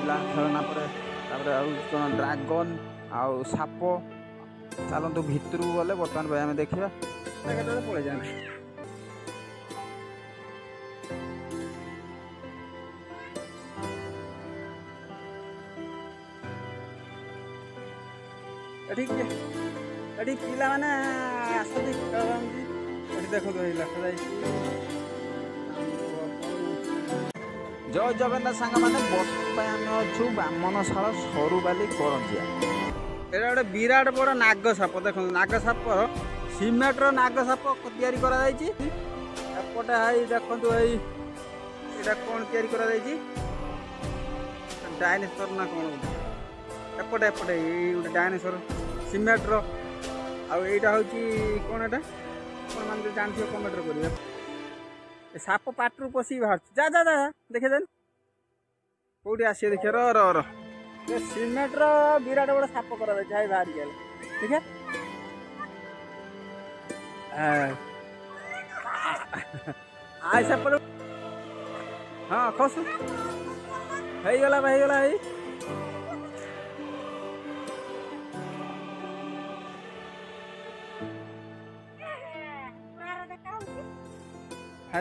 खेलना ड्रागन आउ साप चलतु भितर गले बर्तमान भाई आम देखा पड़े जाए पिला मैंने आसती देखो लिखा जय जगन्नाथ सांग मैंने बर्तमान अच्छु बामनशाला सरुबाली करंजिया एटा गोटे विराट बड़ नाग साप देखो नाग साप सीमेंटर नाग साप तैयारी करा जायछि एपटे हाई देखंतु भाई एटा कोन तैयारी करा जायछि डायनासोर ना कोन एपटे एपटे ए गोटे डायनासोर सीमेंटर आ एटा होछि कोन एटा कोन मान जानथियो कमेंट करिवे साप पाटरू पशी बाहर जा जा जा देखे देन कौटी आसी देखिए र सीमेंट विराट बड़ा साप कर बाहर गया ठीक है आई सेपट हाँ खसु होगला होगला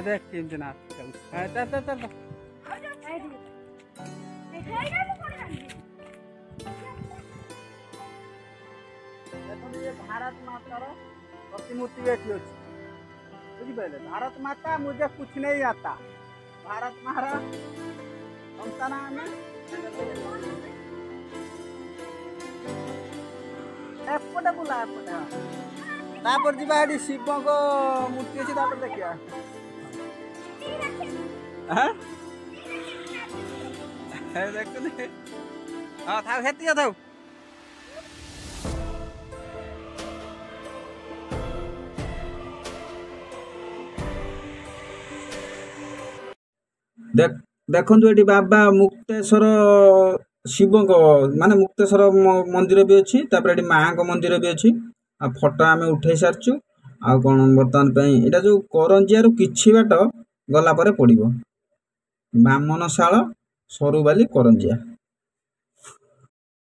देख केमती ना चल चल चल भारत मातार प्रतिमूर्ति बैठी अच्छी बुझिपारे भारत माता मुझे कुछ नहीं आता भारत मारा संतान एपटे बुला एपटे जी शिव को मूर्ति अच्छी देखिए देखते हाँ था हेती था देखु ये बाबा मुक्तेश्वर शिव माने मुक्तेश्वर मंदिर भी अच्छी माँ को मंदिर भी अच्छी आ फोटो आम उठे सारी आ कौन बर्तमान यहाँ जो करंजिया किछि बाट गला पड़ो बामनशाला सरुबाली करंजिया।